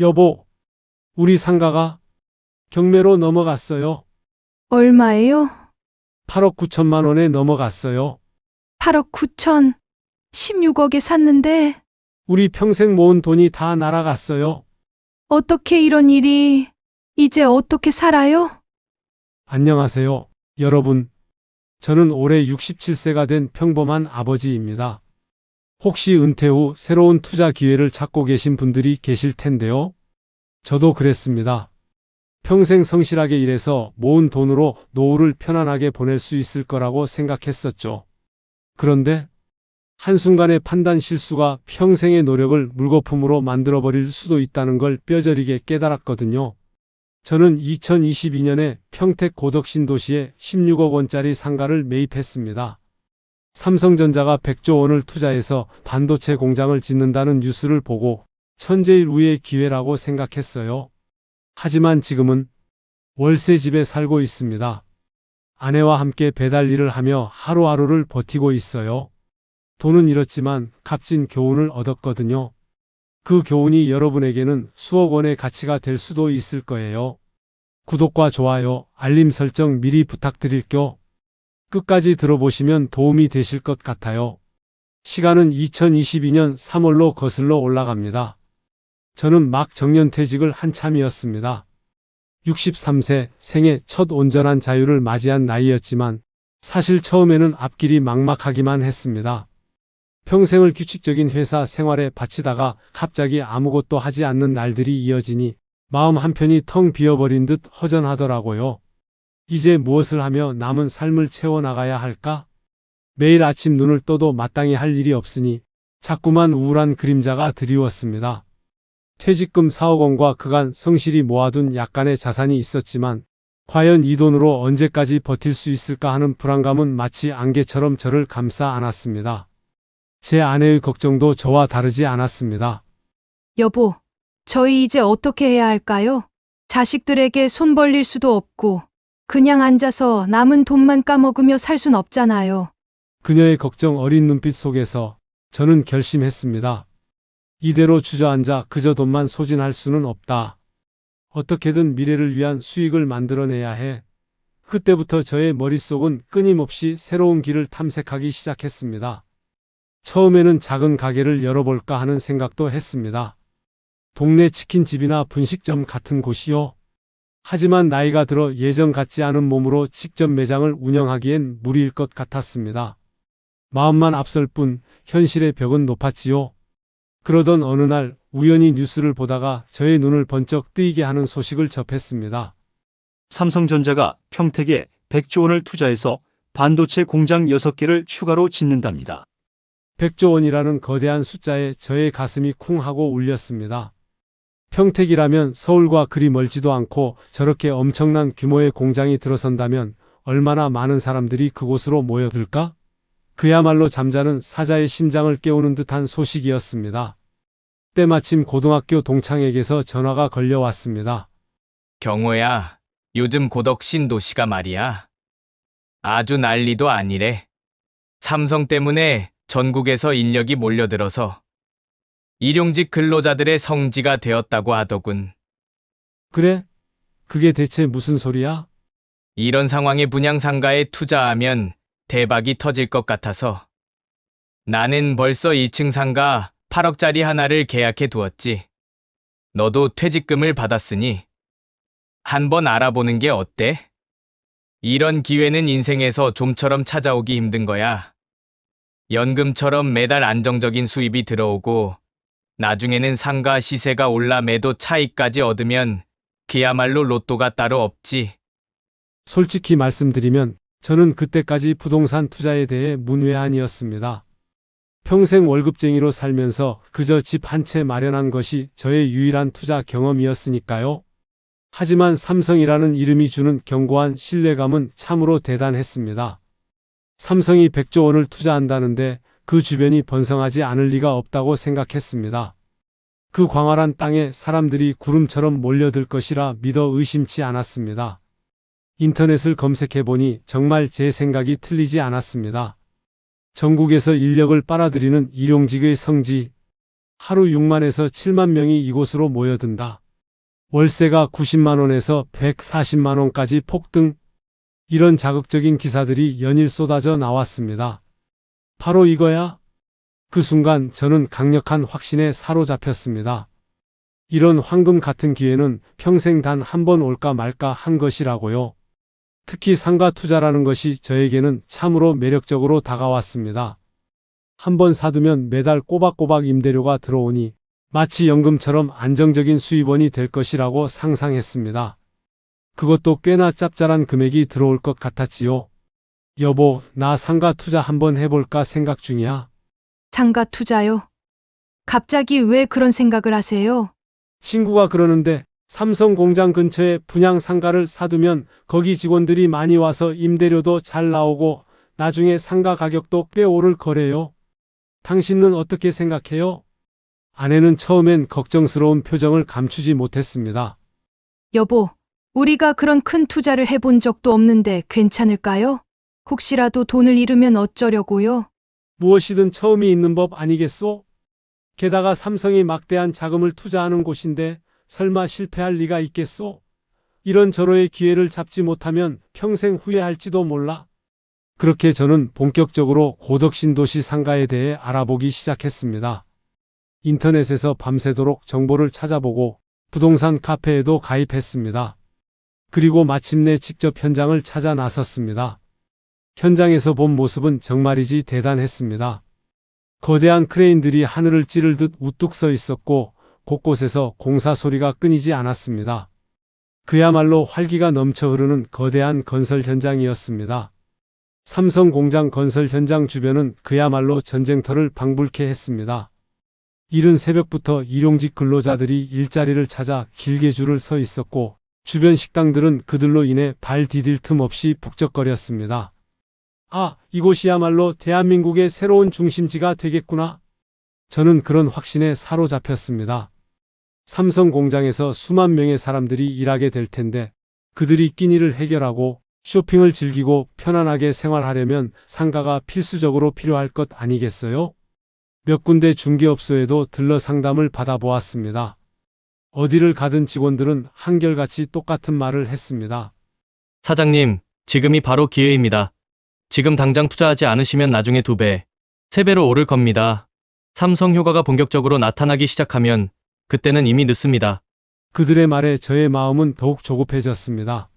여보, 우리 상가가 경매로 넘어갔어요. 얼마예요? 8억 9천만 원에 넘어갔어요. 8억 9천. 16억에 샀는데 우리 평생 모은 돈이 다 날아갔어요. 어떻게 이런 일이. 이제 어떻게 살아요? 안녕하세요, 여러분. 저는 올해 67세가 된 평범한 아버지입니다. 혹시 은퇴 후 새로운 투자 기회를 찾고 계신 분들이 계실 텐데요. 저도 그랬습니다. 평생 성실하게 일해서 모은 돈으로 노후를 편안하게 보낼 수 있을 거라고 생각했었죠. 그런데 한순간의 판단 실수가 평생의 노력을 물거품으로 만들어버릴 수도 있다는 걸 뼈저리게 깨달았거든요. 저는 2022년에 평택 고덕신도시에 16억 원짜리 상가를 매입했습니다. 삼성전자가 100조 원을 투자해서 반도체 공장을 짓는다는 뉴스를 보고 천재일우의 기회라고 생각했어요. 하지만 지금은 월세집에 살고 있습니다. 아내와 함께 배달 일을 하며 하루하루를 버티고 있어요. 돈은 잃었지만 값진 교훈을 얻었거든요. 그 교훈이 여러분에게는 수억 원의 가치가 될 수도 있을 거예요. 구독과 좋아요, 알림 설정 미리 부탁드릴게요. 끝까지 들어보시면 도움이 되실 것 같아요. 시간은 2022년 3월로 거슬러 올라갑니다. 저는 막 정년퇴직을 한참이었습니다. 63세 생애 첫 온전한 자유를 맞이한 나이였지만 사실 처음에는 앞길이 막막하기만 했습니다. 평생을 규칙적인 회사 생활에 바치다가 갑자기 아무것도 하지 않는 날들이 이어지니 마음 한편이 텅 비어버린 듯 허전하더라고요. 이제 무엇을 하며 남은 삶을 채워나가야 할까? 매일 아침 눈을 떠도 마땅히 할 일이 없으니 자꾸만 우울한 그림자가 드리웠습니다. 퇴직금 4억 원과 그간 성실히 모아둔 약간의 자산이 있었지만 과연 이 돈으로 언제까지 버틸 수 있을까 하는 불안감은 마치 안개처럼 저를 감싸 안았습니다. 제 아내의 걱정도 저와 다르지 않았습니다. 여보, 저희 이제 어떻게 해야 할까요? 자식들에게 손 벌릴 수도 없고 그냥 앉아서 남은 돈만 까먹으며 살 순 없잖아요. 그녀의 걱정 어린 눈빛 속에서 저는 결심했습니다. 이대로 주저앉아 그저 돈만 소진할 수는 없다. 어떻게든 미래를 위한 수익을 만들어내야 해. 그때부터 저의 머릿속은 끊임없이 새로운 길을 탐색하기 시작했습니다. 처음에는 작은 가게를 열어볼까 하는 생각도 했습니다. 동네 치킨집이나 분식점 같은 곳이요. 하지만 나이가 들어 예전 같지 않은 몸으로 직접 매장을 운영하기엔 무리일 것 같았습니다. 마음만 앞설 뿐 현실의 벽은 높았지요. 그러던 어느 날 우연히 뉴스를 보다가 저의 눈을 번쩍 뜨이게 하는 소식을 접했습니다. 삼성전자가 평택에 100조 원을 투자해서 반도체 공장 6개를 추가로 짓는답니다. 100조 원이라는 거대한 숫자에 저의 가슴이 쿵 하고 울렸습니다. 평택이라면 서울과 그리 멀지도 않고 저렇게 엄청난 규모의 공장이 들어선다면 얼마나 많은 사람들이 그곳으로 모여들까? 그야말로 잠자는 사자의 심장을 깨우는 듯한 소식이었습니다. 때마침 고등학교 동창에게서 전화가 걸려왔습니다. 경호야, 요즘 고덕신도시가 말이야. 아주 난리도 아니래. 삼성 때문에 전국에서 인력이 몰려들어서 일용직 근로자들의 성지가 되었다고 하더군. 그래? 그게 대체 무슨 소리야? 이런 상황에 분양상가에 투자하면 대박이 터질 것 같아서 나는 벌써 2층 상가 8억짜리 하나를 계약해 두었지. 너도 퇴직금을 받았으니 한번 알아보는 게 어때? 이런 기회는 인생에서 좀처럼 찾아오기 힘든 거야. 연금처럼 매달 안정적인 수입이 들어오고 나중에는 상가 시세가 올라 매도 차익까지 얻으면 그야말로 로또가 따로 없지. 솔직히 말씀드리면 저는 그때까지 부동산 투자에 대해 문외한이었습니다. 평생 월급쟁이로 살면서 그저 집 한 채 마련한 것이 저의 유일한 투자 경험이었으니까요. 하지만 삼성이라는 이름이 주는 견고한 신뢰감은 참으로 대단했습니다. 삼성이 100조 원을 투자한다는데 그 주변이 번성하지 않을 리가 없다고 생각했습니다. 그 광활한 땅에 사람들이 구름처럼 몰려들 것이라 믿어 의심치 않았습니다. 인터넷을 검색해보니 정말 제 생각이 틀리지 않았습니다. 전국에서 인력을 빨아들이는 일용직의 성지. 하루 6만에서 7만 명이 이곳으로 모여든다. 월세가 90만 원에서 140만 원까지 폭등. 이런 자극적인 기사들이 연일 쏟아져 나왔습니다. 바로 이거야? 그 순간 저는 강력한 확신에 사로잡혔습니다. 이런 황금 같은 기회는 평생 단 한 번 올까 말까 한 것이라고요. 특히 상가 투자라는 것이 저에게는 참으로 매력적으로 다가왔습니다. 한 번 사두면 매달 꼬박꼬박 임대료가 들어오니 마치 연금처럼 안정적인 수입원이 될 것이라고 상상했습니다. 그것도 꽤나 짭짤한 금액이 들어올 것 같았지요. 여보, 나 상가 투자 한번 해볼까 생각 중이야. 상가 투자요? 갑자기 왜 그런 생각을 하세요? 친구가 그러는데 삼성 공장 근처에 분양 상가를 사두면 거기 직원들이 많이 와서 임대료도 잘 나오고 나중에 상가 가격도 꽤 오를 거래요. 당신은 어떻게 생각해요? 아내는 처음엔 걱정스러운 표정을 감추지 못했습니다. 여보, 우리가 그런 큰 투자를 해본 적도 없는데 괜찮을까요? 혹시라도 돈을 잃으면 어쩌려고요? 무엇이든 처음이 있는 법 아니겠소? 게다가 삼성이 막대한 자금을 투자하는 곳인데 설마 실패할 리가 있겠소? 이런 절호의 기회를 잡지 못하면 평생 후회할지도 몰라. 그렇게 저는 본격적으로 고덕신도시 상가에 대해 알아보기 시작했습니다. 인터넷에서 밤새도록 정보를 찾아보고 부동산 카페에도 가입했습니다. 그리고 마침내 직접 현장을 찾아 나섰습니다. 현장에서 본 모습은 정말이지 대단했습니다. 거대한 크레인들이 하늘을 찌르듯 우뚝 서 있었고 곳곳에서 공사 소리가 끊이지 않았습니다. 그야말로 활기가 넘쳐 흐르는 거대한 건설 현장이었습니다. 삼성 공장 건설 현장 주변은 그야말로 전쟁터를 방불케 했습니다. 이른 새벽부터 일용직 근로자들이 일자리를 찾아 길게 줄을 서 있었고 주변 식당들은 그들로 인해 발 디딜 틈 없이 북적거렸습니다. 아, 이곳이야말로 대한민국의 새로운 중심지가 되겠구나. 저는 그런 확신에 사로잡혔습니다. 삼성 공장에서 수만 명의 사람들이 일하게 될 텐데 그들이 끼니를 해결하고 쇼핑을 즐기고 편안하게 생활하려면 상가가 필수적으로 필요할 것 아니겠어요? 몇 군데 중개업소에도 들러 상담을 받아보았습니다. 어디를 가든 직원들은 한결같이 똑같은 말을 했습니다. 사장님, 지금이 바로 기회입니다. 지금 당장 투자하지 않으시면 나중에 2배, 3배로 오를 겁니다. 삼성 효과가 본격적으로 나타나기 시작하면 그때는 이미 늦습니다. 그들의 말에 저의 마음은 더욱 조급해졌습니다.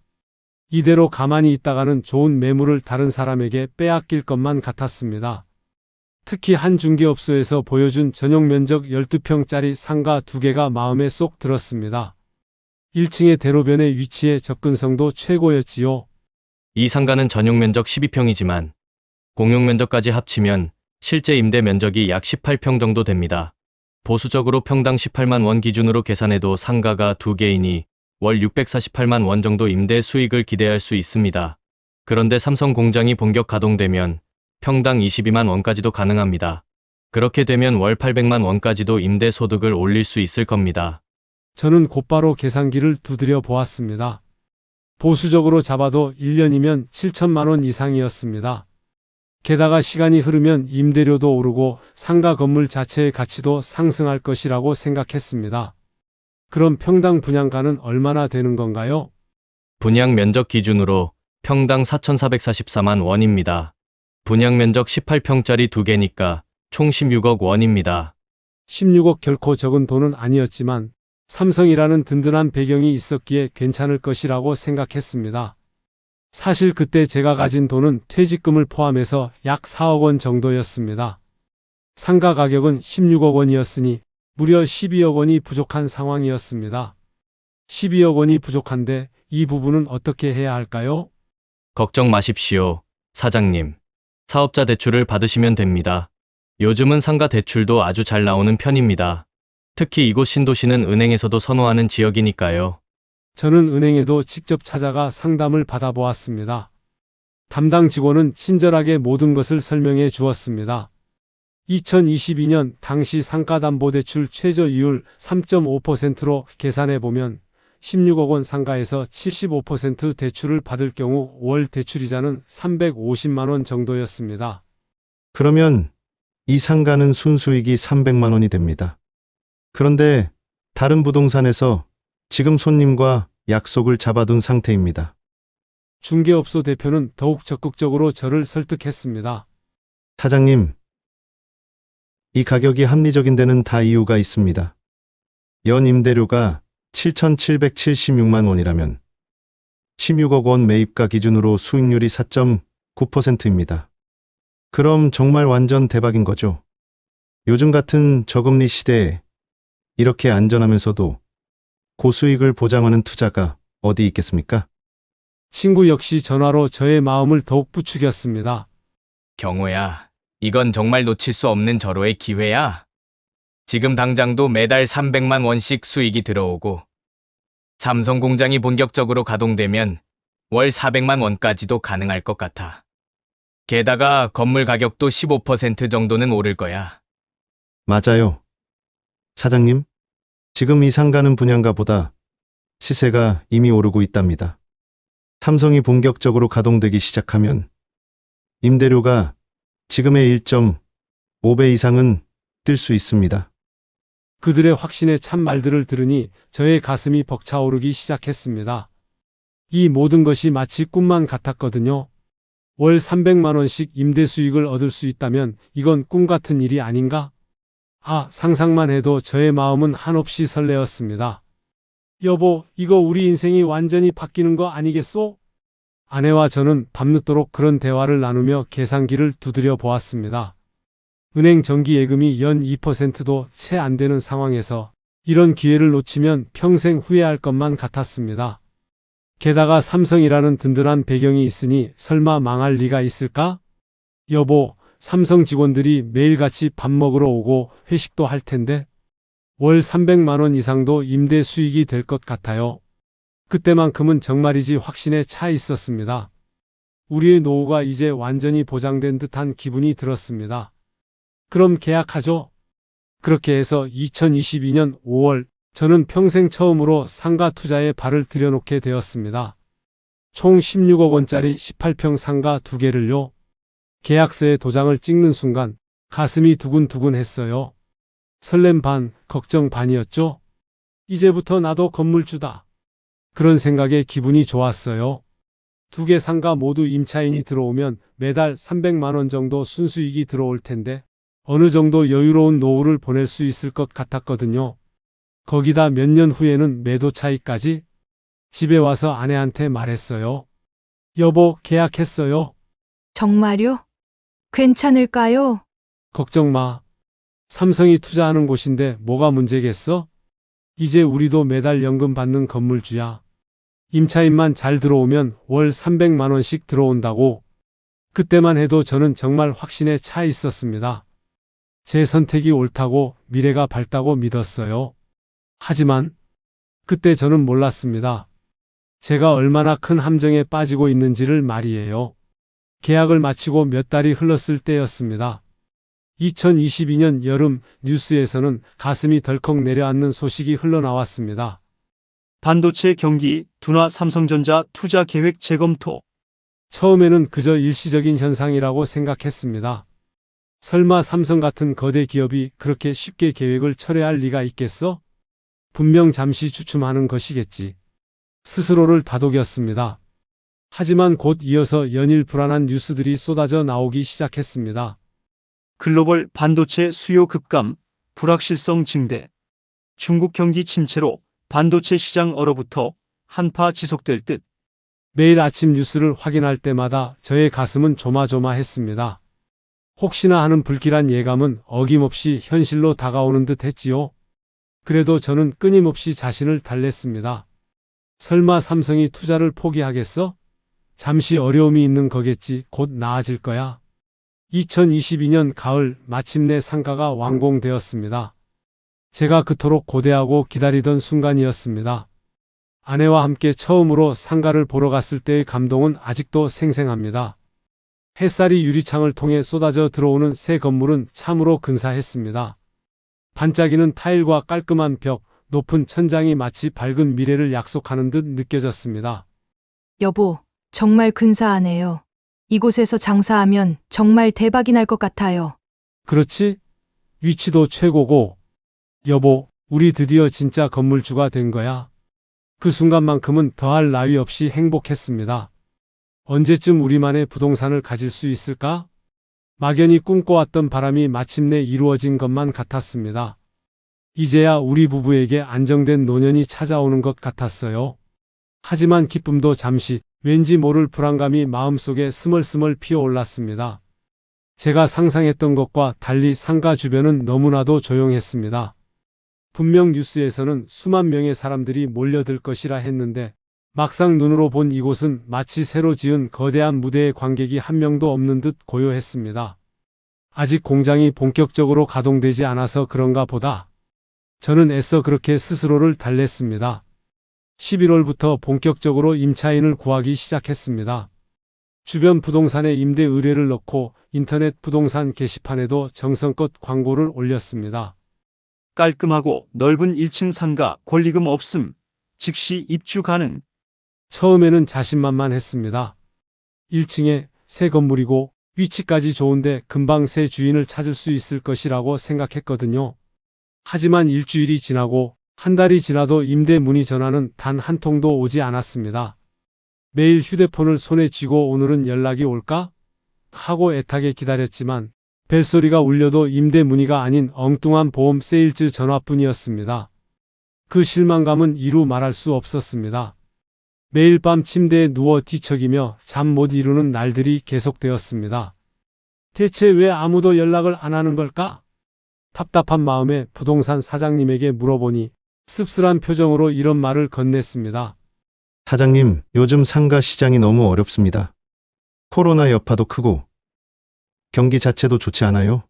이대로 가만히 있다가는 좋은 매물을 다른 사람에게 빼앗길 것만 같았습니다. 특히 한 중개업소에서 보여준 전용 면적 12평짜리 상가 2개가 마음에 쏙 들었습니다. 1층의 대로변에 위치해 접근성도 최고였지요. 이 상가는 전용 면적 12평이지만 공용 면적까지 합치면 실제 임대 면적이 약 18평 정도 됩니다. 보수적으로 평당 18만 원 기준으로 계산해도 상가가 2개이니 월 648만 원 정도 임대 수익을 기대할 수 있습니다. 그런데 삼성 공장이 본격 가동되면 평당 22만 원까지도 가능합니다. 그렇게 되면 월 800만 원까지도 임대 소득을 올릴 수 있을 겁니다. 저는 곧바로 계산기를 두드려 보았습니다. 보수적으로 잡아도 1년이면 7천만 원 이상이었습니다. 게다가 시간이 흐르면 임대료도 오르고 상가 건물 자체의 가치도 상승할 것이라고 생각했습니다. 그럼 평당 분양가는 얼마나 되는 건가요? 분양 면적 기준으로 평당 4,444만 원입니다. 분양 면적 18평짜리 2개니까 총 16억 원입니다. 16억 결코 적은 돈은 아니었지만 삼성이라는 든든한 배경이 있었기에 괜찮을 것이라고 생각했습니다. 사실 그때 제가 가진 돈은 퇴직금을 포함해서 약 4억 원 정도였습니다. 상가 가격은 16억 원이었으니 무려 12억 원이 부족한 상황이었습니다. 12억 원이 부족한데 이 부분은 어떻게 해야 할까요? 걱정 마십시오, 사장님. 사업자 대출을 받으시면 됩니다. 요즘은 상가 대출도 아주 잘 나오는 편입니다. 특히 이곳 신도시는 은행에서도 선호하는 지역이니까요. 저는 은행에도 직접 찾아가 상담을 받아보았습니다. 담당 직원은 친절하게 모든 것을 설명해 주었습니다. 2022년 당시 상가담보대출 최저이율 3.5%로 계산해보면 16억 원 상가에서 75% 대출을 받을 경우 월 대출이자는 350만 원 정도였습니다. 그러면 이 상가는 순수익이 300만 원이 됩니다. 그런데 다른 부동산에서 지금 손님과 약속을 잡아둔 상태입니다. 중개업소 대표는 더욱 적극적으로 저를 설득했습니다. 사장님, 이 가격이 합리적인 데는 다 이유가 있습니다. 연 임대료가 7,776만 원이라면 16억 원 매입가 기준으로 수익률이 4.9%입니다. 그럼 정말 완전 대박인 거죠. 요즘 같은 저금리 시대에 이렇게 안전하면서도 고수익을 보장하는 투자가 어디 있겠습니까? 친구 역시 전화로 저의 마음을 더욱 부추겼습니다. 경호야, 이건 정말 놓칠 수 없는 절호의 기회야. 지금 당장도 매달 300만 원씩 수익이 들어오고 삼성 공장이 본격적으로 가동되면 월 400만 원까지도 가능할 것 같아. 게다가 건물 가격도 15% 정도는 오를 거야. 맞아요. 사장님, 지금 이 상가는 분양가보다 시세가 이미 오르고 있답니다. 삼성이 본격적으로 가동되기 시작하면 임대료가 지금의 1.5배 이상은 뛸 수 있습니다. 그들의 확신에 찬 말들을 들으니 저의 가슴이 벅차오르기 시작했습니다. 이 모든 것이 마치 꿈만 같았거든요. 월 300만 원씩 임대 수익을 얻을 수 있다면 이건 꿈 같은 일이 아닌가? 상상만 해도 저의 마음은 한없이 설레었습니다. 여보, 이거 우리 인생이 완전히 바뀌는 거 아니겠소? 아내와 저는 밤늦도록 그런 대화를 나누며 계산기를 두드려 보았습니다. 은행 정기 예금이 연 2%도 채 안 되는 상황에서 이런 기회를 놓치면 평생 후회할 것만 같았습니다. 게다가 삼성이라는 든든한 배경이 있으니 설마 망할 리가 있을까? 여보, 삼성 직원들이 매일같이 밥 먹으러 오고 회식도 할 텐데 월 300만 원 이상도 임대 수익이 될 것 같아요. 그때만큼은 정말이지 확신에 차 있었습니다. 우리의 노후가 이제 완전히 보장된 듯한 기분이 들었습니다. 그럼 계약하죠. 그렇게 해서 2022년 5월 저는 평생 처음으로 상가 투자에 발을 들여놓게 되었습니다. 총 16억 원짜리 18평 상가 2개를요. 계약서에 도장을 찍는 순간 가슴이 두근두근 했어요. 설렘 반, 걱정 반이었죠. 이제부터 나도 건물주다. 그런 생각에 기분이 좋았어요. 2개 상가 모두 임차인이 들어오면 매달 300만 원 정도 순수익이 들어올 텐데 어느 정도 여유로운 노후를 보낼 수 있을 것 같았거든요. 거기다 몇 년 후에는 매도 차익까지. 집에 와서 아내한테 말했어요. 여보, 계약했어요. 정말요? 괜찮을까요? 걱정 마. 삼성이 투자하는 곳인데 뭐가 문제겠어? 이제 우리도 매달 연금 받는 건물주야. 임차인만 잘 들어오면 월 300만 원씩 들어온다고. 그때만 해도 저는 정말 확신에 차 있었습니다. 제 선택이 옳다고 미래가 밝다고 믿었어요. 하지만 그때 저는 몰랐습니다. 제가 얼마나 큰 함정에 빠지고 있는지를 말이에요. 계약을 마치고 몇 달이 흘렀을 때였습니다. 2022년 여름 뉴스에서는 가슴이 덜컥 내려앉는 소식이 흘러나왔습니다. 반도체 경기 둔화 삼성전자 투자 계획 재검토. 처음에는 그저 일시적인 현상이라고 생각했습니다. 설마 삼성 같은 거대 기업이 그렇게 쉽게 계획을 철회할 리가 있겠어? 분명 잠시 주춤하는 것이겠지. 스스로를 다독였습니다. 하지만 곧 이어서 연일 불안한 뉴스들이 쏟아져 나오기 시작했습니다. 글로벌 반도체 수요 급감, 불확실성 증대. 중국 경기 침체로 반도체 시장 얼어붙어 한파 지속될 듯. 매일 아침 뉴스를 확인할 때마다 저의 가슴은 조마조마했습니다. 혹시나 하는 불길한 예감은 어김없이 현실로 다가오는 듯 했지요. 그래도 저는 끊임없이 자신을 달랬습니다. 설마 삼성이 투자를 포기하겠어? 잠시 어려움이 있는 거겠지. 곧 나아질 거야. 2022년 가을 마침내 상가가 완공되었습니다. 제가 그토록 고대하고 기다리던 순간이었습니다. 아내와 함께 처음으로 상가를 보러 갔을 때의 감동은 아직도 생생합니다. 햇살이 유리창을 통해 쏟아져 들어오는 새 건물은 참으로 근사했습니다. 반짝이는 타일과 깔끔한 벽, 높은 천장이 마치 밝은 미래를 약속하는 듯 느껴졌습니다. 여보, 정말 근사하네요. 이곳에서 장사하면 정말 대박이 날 것 같아요. 그렇지? 위치도 최고고. 여보, 우리 드디어 진짜 건물주가 된 거야. 그 순간만큼은 더할 나위 없이 행복했습니다. 언제쯤 우리만의 부동산을 가질 수 있을까? 막연히 꿈꿔왔던 바람이 마침내 이루어진 것만 같았습니다. 이제야 우리 부부에게 안정된 노년이 찾아오는 것 같았어요. 하지만 기쁨도 잠시, 왠지 모를 불안감이 마음속에 스멀스멀 피어올랐습니다. 제가 상상했던 것과 달리 상가 주변은 너무나도 조용했습니다. 분명 뉴스에서는 수만 명의 사람들이 몰려들 것이라 했는데 막상 눈으로 본 이곳은 마치 새로 지은 거대한 무대의 관객이 한 명도 없는 듯 고요했습니다. 아직 공장이 본격적으로 가동되지 않아서 그런가 보다. 저는 애써 그렇게 스스로를 달랬습니다. 11월부터 본격적으로 임차인을 구하기 시작했습니다. 주변 부동산에 임대 의뢰를 넣고 인터넷 부동산 게시판에도 정성껏 광고를 올렸습니다. 깔끔하고 넓은 1층 상가, 권리금 없음, 즉시 입주 가능. 처음에는 자신만만했습니다. 1층에 새 건물이고 위치까지 좋은데 금방 새 주인을 찾을 수 있을 것이라고 생각했거든요. 하지만 일주일이 지나고 한 달이 지나도 임대 문의 전화는 단 한 통도 오지 않았습니다. 매일 휴대폰을 손에 쥐고 오늘은 연락이 올까? 하고 애타게 기다렸지만 벨소리가 울려도 임대 문의가 아닌 엉뚱한 보험 세일즈 전화뿐이었습니다. 그 실망감은 이루 말할 수 없었습니다. 매일 밤 침대에 누워 뒤척이며 잠 못 이루는 날들이 계속되었습니다. 대체 왜 아무도 연락을 안 하는 걸까? 답답한 마음에 부동산 사장님에게 물어보니 씁쓸한 표정으로 이런 말을 건넸습니다. 사장님, 요즘 상가 시장이 너무 어렵습니다. 코로나 여파도 크고 경기 자체도 좋지 않아요.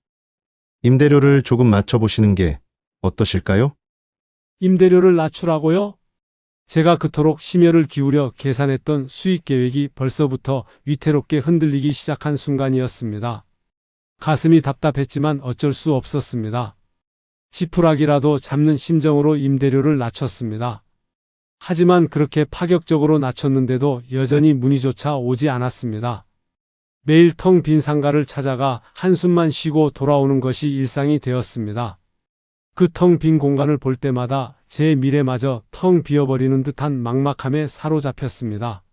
임대료를 조금 맞춰보시는 게 어떠실까요? 임대료를 낮추라고요? 제가 그토록 심혈을 기울여 계산했던 수익 계획이 벌써부터 위태롭게 흔들리기 시작한 순간이었습니다. 가슴이 답답했지만 어쩔 수 없었습니다. 지푸라기라도 잡는 심정으로 임대료를 낮췄습니다. 하지만 그렇게 파격적으로 낮췄는데도 여전히 문의조차 오지 않았습니다. 매일 텅 빈 상가를 찾아가 한숨만 쉬고 돌아오는 것이 일상이 되었습니다. 그 텅 빈 공간을 볼 때마다 제 미래마저 텅 비어버리는 듯한 막막함에 사로잡혔습니다.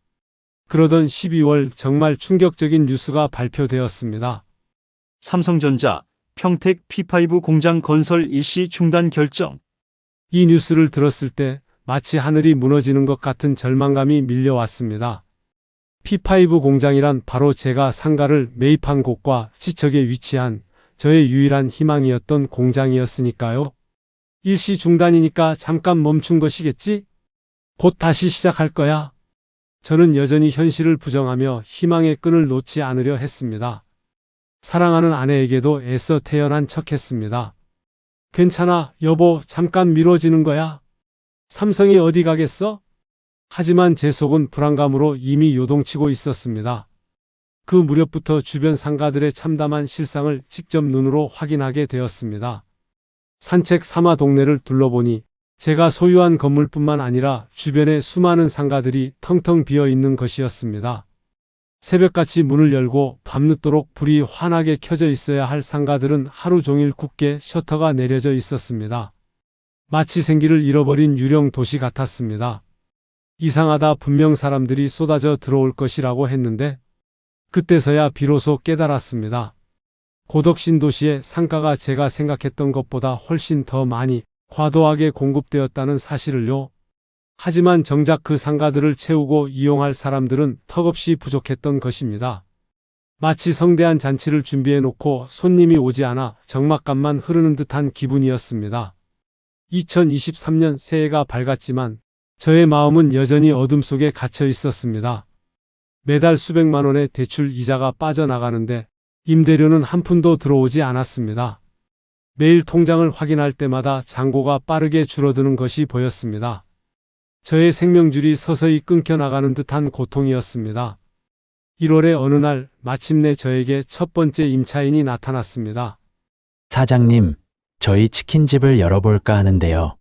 그러던 12월 정말 충격적인 뉴스가 발표되었습니다. 삼성전자, 평택 P5 공장 건설 일시 중단 결정. 이 뉴스를 들었을 때 마치 하늘이 무너지는 것 같은 절망감이 밀려왔습니다. P5 공장이란 바로 제가 상가를 매입한 곳과 지척에 위치한 저의 유일한 희망이었던 공장이었으니까요. 일시 중단이니까 잠깐 멈춘 것이겠지? 곧 다시 시작할 거야. 저는 여전히 현실을 부정하며 희망의 끈을 놓지 않으려 했습니다. 사랑하는 아내에게도 애써 태연한 척했습니다. 괜찮아, 여보, 잠깐 미뤄지는 거야. 삼성이 어디 가겠어? 하지만 제 속은 불안감으로 이미 요동치고 있었습니다. 그 무렵부터 주변 상가들의 참담한 실상을 직접 눈으로 확인하게 되었습니다. 산책 삼아 동네를 둘러보니 제가 소유한 건물뿐만 아니라 주변에 수많은 상가들이 텅텅 비어 있는 것이었습니다. 새벽같이 문을 열고 밤늦도록 불이 환하게 켜져 있어야 할 상가들은 하루 종일 굳게 셔터가 내려져 있었습니다. 마치 생기를 잃어버린 유령 도시 같았습니다. 이상하다, 분명 사람들이 쏟아져 들어올 것이라고 했는데 그때서야 비로소 깨달았습니다. 고덕신 도시의 상가가 제가 생각했던 것보다 훨씬 더 많이 과도하게 공급되었다는 사실을요. 하지만 정작 그 상가들을 채우고 이용할 사람들은 턱없이 부족했던 것입니다. 마치 성대한 잔치를 준비해 놓고 손님이 오지 않아 적막감만 흐르는 듯한 기분이었습니다. 2023년 새해가 밝았지만 저의 마음은 여전히 어둠 속에 갇혀 있었습니다. 매달 수백만 원의 대출 이자가 빠져나가는데 임대료는 한 푼도 들어오지 않았습니다. 매일 통장을 확인할 때마다 잔고가 빠르게 줄어드는 것이 보였습니다. 저의 생명줄이 서서히 끊겨나가는 듯한 고통이었습니다. 1월의 어느 날 마침내 저에게 첫 번째 임차인이 나타났습니다. 사장님, 저희 치킨집을 열어볼까 하는데요.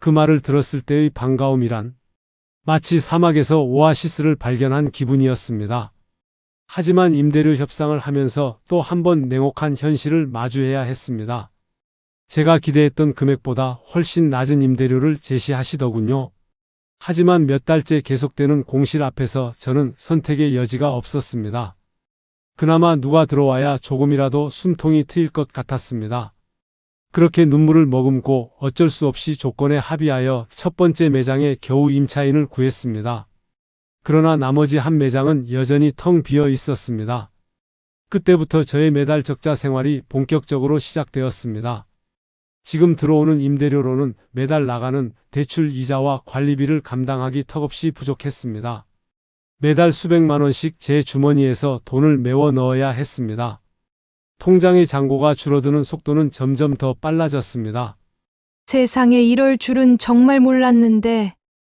그 말을 들었을 때의 반가움이란 마치 사막에서 오아시스를 발견한 기분이었습니다. 하지만 임대료 협상을 하면서 또 한 번 냉혹한 현실을 마주해야 했습니다. 제가 기대했던 금액보다 훨씬 낮은 임대료를 제시하시더군요. 하지만 몇 달째 계속되는 공실 앞에서 저는 선택의 여지가 없었습니다. 그나마 누가 들어와야 조금이라도 숨통이 트일 것 같았습니다. 그렇게 눈물을 머금고 어쩔 수 없이 조건에 합의하여 첫 번째 매장에 겨우 임차인을 구했습니다. 그러나 나머지 한 매장은 여전히 텅 비어 있었습니다. 그때부터 저의 매달 적자 생활이 본격적으로 시작되었습니다. 지금 들어오는 임대료로는 매달 나가는 대출 이자와 관리비를 감당하기 턱없이 부족했습니다. 매달 수백만 원씩 제 주머니에서 돈을 메워 넣어야 했습니다. 통장의 잔고가 줄어드는 속도는 점점 더 빨라졌습니다. 세상에 이럴 줄은 정말 몰랐는데.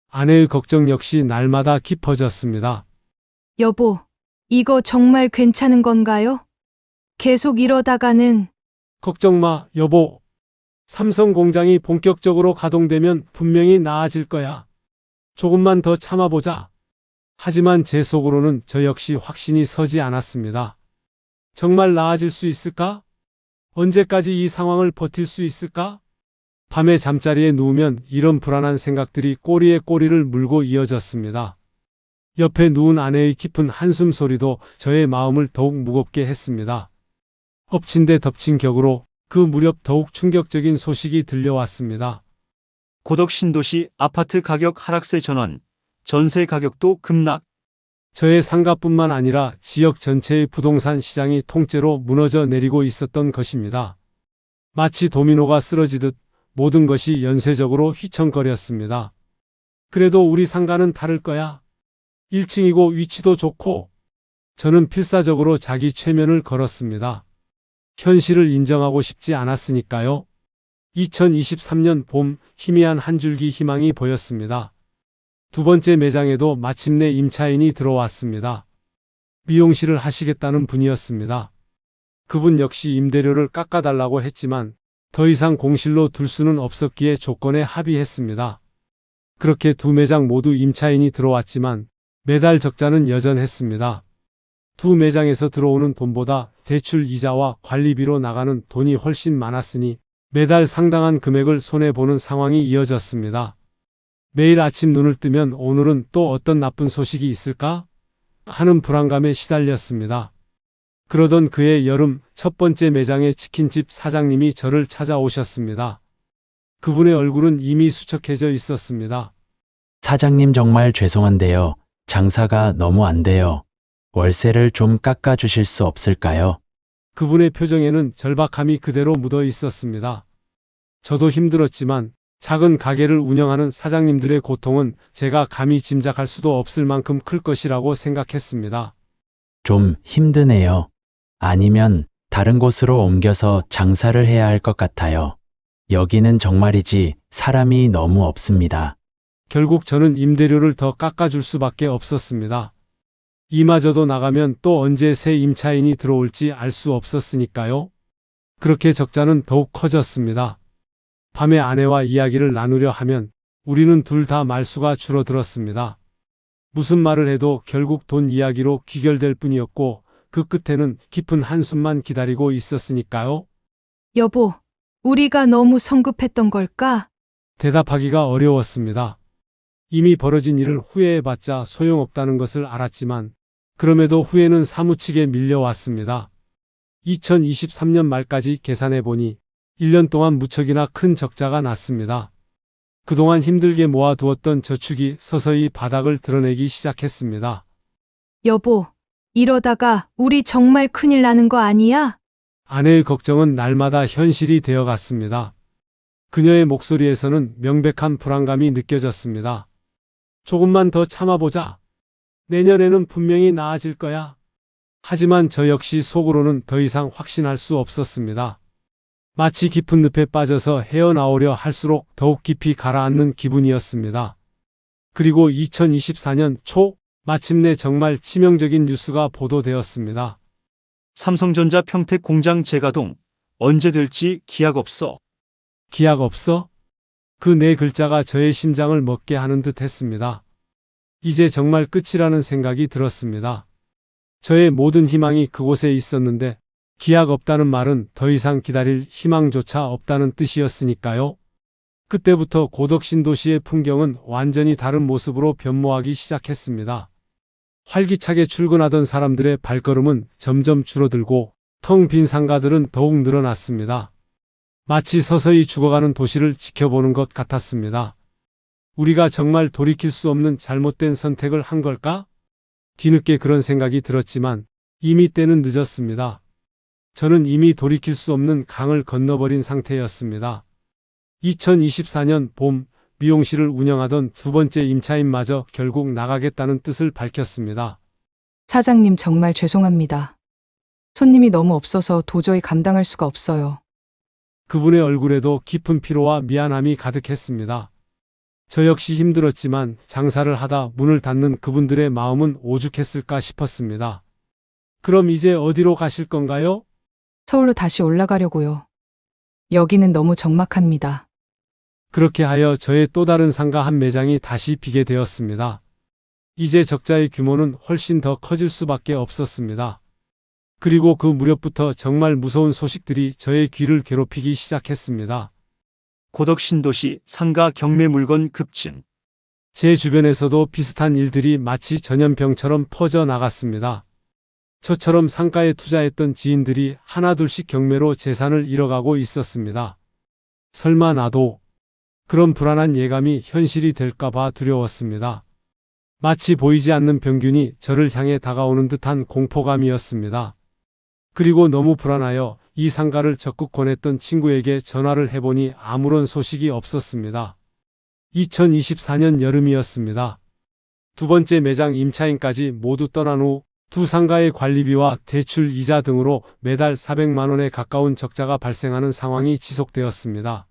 아내의 걱정 역시 날마다 깊어졌습니다. 여보, 이거 정말 괜찮은 건가요? 계속 이러다가는. 걱정 마, 여보. 삼성 공장이 본격적으로 가동되면 분명히 나아질 거야. 조금만 더 참아보자. 하지만 제 속으로는 저 역시 확신이 서지 않았습니다. 정말 나아질 수 있을까? 언제까지 이 상황을 버틸 수 있을까? 밤에 잠자리에 누우면 이런 불안한 생각들이 꼬리에 꼬리를 물고 이어졌습니다. 옆에 누운 아내의 깊은 한숨 소리도 저의 마음을 더욱 무겁게 했습니다. 엎친 데 덮친 격으로 그 무렵 더욱 충격적인 소식이 들려왔습니다. 고덕 신도시 아파트 가격 하락세 전환, 전세 가격도 급락. 저의 상가뿐만 아니라 지역 전체의 부동산 시장이 통째로 무너져 내리고 있었던 것입니다. 마치 도미노가 쓰러지듯 모든 것이 연쇄적으로 휘청거렸습니다. 그래도 우리 상가는 다를 거야. 1층이고 위치도 좋고. 저는 필사적으로 자기 최면을 걸었습니다. 현실을 인정하고 싶지 않았으니까요. 2023년 봄 희미한 한 줄기 희망이 보였습니다. 두 번째 매장에도 마침내 임차인이 들어왔습니다. 미용실을 하시겠다는 분이었습니다. 그분 역시 임대료를 깎아달라고 했지만 더 이상 공실로 둘 수는 없었기에 조건에 합의했습니다. 그렇게 두 매장 모두 임차인이 들어왔지만 매달 적자는 여전했습니다. 두 매장에서 들어오는 돈보다 대출 이자와 관리비로 나가는 돈이 훨씬 많았으니 매달 상당한 금액을 손해보는 상황이 이어졌습니다. 매일 아침 눈을 뜨면 오늘은 또 어떤 나쁜 소식이 있을까? 하는 불안감에 시달렸습니다. 그러던 그해 여름 첫 번째 매장의 치킨집 사장님이 저를 찾아오셨습니다. 그분의 얼굴은 이미 수척해져 있었습니다. 사장님 정말 죄송한데요. 장사가 너무 안 돼요. 월세를 좀 깎아주실 수 없을까요? 그분의 표정에는 절박함이 그대로 묻어 있었습니다. 저도 힘들었지만 작은 가게를 운영하는 사장님들의 고통은 제가 감히 짐작할 수도 없을 만큼 클 것이라고 생각했습니다. 좀 힘드네요. 아니면 다른 곳으로 옮겨서 장사를 해야 할 것 같아요. 여기는 정말이지 사람이 너무 없습니다. 결국 저는 임대료를 더 깎아줄 수밖에 없었습니다. 이마저도 나가면 또 언제 새 임차인이 들어올지 알 수 없었으니까요. 그렇게 적자는 더욱 커졌습니다. 밤에 아내와 이야기를 나누려 하면 우리는 둘 다 말수가 줄어들었습니다. 무슨 말을 해도 결국 돈 이야기로 귀결될 뿐이었고 그 끝에는 깊은 한숨만 기다리고 있었으니까요. 여보, 우리가 너무 성급했던 걸까? 대답하기가 어려웠습니다. 이미 벌어진 일을 후회해봤자 소용없다는 것을 알았지만 그럼에도 후회는 사무치게 밀려왔습니다. 2023년 말까지 계산해보니 1년 동안 무척이나 큰 적자가 났습니다. 그동안 힘들게 모아두었던 저축이 서서히 바닥을 드러내기 시작했습니다. 여보, 이러다가 우리 정말 큰일 나는 거 아니야? 아내의 걱정은 날마다 현실이 되어갔습니다. 그녀의 목소리에서는 명백한 불안감이 느껴졌습니다. 조금만 더 참아보자. 내년에는 분명히 나아질 거야. 하지만 저 역시 속으로는 더 이상 확신할 수 없었습니다. 마치 깊은 늪에 빠져서 헤어나오려 할수록 더욱 깊이 가라앉는 기분이었습니다. 그리고 2024년 초 마침내 정말 치명적인 뉴스가 보도되었습니다. 삼성전자 평택 공장 재가동, 언제 될지 기약 없어. 기약 없어? 그 네 글자가 저의 심장을 먹게 하는 듯 했습니다. 이제 정말 끝이라는 생각이 들었습니다. 저의 모든 희망이 그곳에 있었는데 기약 없다는 말은 더 이상 기다릴 희망조차 없다는 뜻이었으니까요. 그때부터 고덕신도시의 풍경은 완전히 다른 모습으로 변모하기 시작했습니다. 활기차게 출근하던 사람들의 발걸음은 점점 줄어들고 텅 빈 상가들은 더욱 늘어났습니다. 마치 서서히 죽어가는 도시를 지켜보는 것 같았습니다. 우리가 정말 돌이킬 수 없는 잘못된 선택을 한 걸까? 뒤늦게 그런 생각이 들었지만 이미 때는 늦었습니다. 저는 이미 돌이킬 수 없는 강을 건너버린 상태였습니다. 2024년 봄 미용실을 운영하던 두 번째 임차인마저 결국 나가겠다는 뜻을 밝혔습니다. 사장님 정말 죄송합니다. 손님이 너무 없어서 도저히 감당할 수가 없어요. 그분의 얼굴에도 깊은 피로와 미안함이 가득했습니다. 저 역시 힘들었지만 장사를 하다 문을 닫는 그분들의 마음은 오죽했을까 싶었습니다. 그럼 이제 어디로 가실 건가요? 서울로 다시 올라가려고요. 여기는 너무 적막합니다. 그렇게 하여 저의 또 다른 상가 한 매장이 다시 비게 되었습니다. 이제 적자의 규모는 훨씬 더 커질 수밖에 없었습니다. 그리고 그 무렵부터 정말 무서운 소식들이 저의 귀를 괴롭히기 시작했습니다. 고덕신도시 상가 경매 물건 급증. 제 주변에서도 비슷한 일들이 마치 전염병처럼 퍼져 나갔습니다. 저처럼 상가에 투자했던 지인들이 하나둘씩 경매로 재산을 잃어가고 있었습니다. 설마 나도? 그런 불안한 예감이 현실이 될까봐 두려웠습니다. 마치 보이지 않는 병균이 저를 향해 다가오는 듯한 공포감이었습니다. 그리고 너무 불안하여 이 상가를 적극 권했던 친구에게 전화를 해보니 아무런 소식이 없었습니다. 2024년 여름이었습니다. 두 번째 매장 임차인까지 모두 떠난 후 두 상가의 관리비와 대출 이자 등으로 매달 400만 원에 가까운 적자가 발생하는 상황이 지속되었습니다.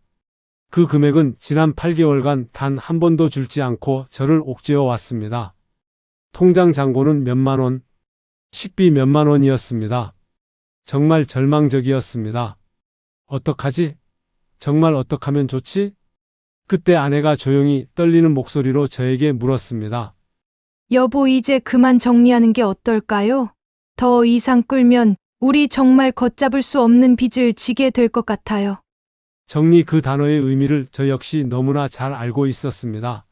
그 금액은 지난 8개월간 단 한 번도 줄지 않고 저를 옥죄어 왔습니다. 통장 잔고는 몇만 원, 식비 몇만 원이었습니다. 정말 절망적이었습니다. 어떡하지? 정말 어떡하면 좋지? 그때 아내가 조용히 떨리는 목소리로 저에게 물었습니다. 여보, 이제 그만 정리하는 게 어떨까요? 더 이상 끌면 우리 정말 걷잡을 수 없는 빚을 지게 될 것 같아요. 정리 그 단어의 의미를 저 역시 너무나 잘 알고 있었습니다.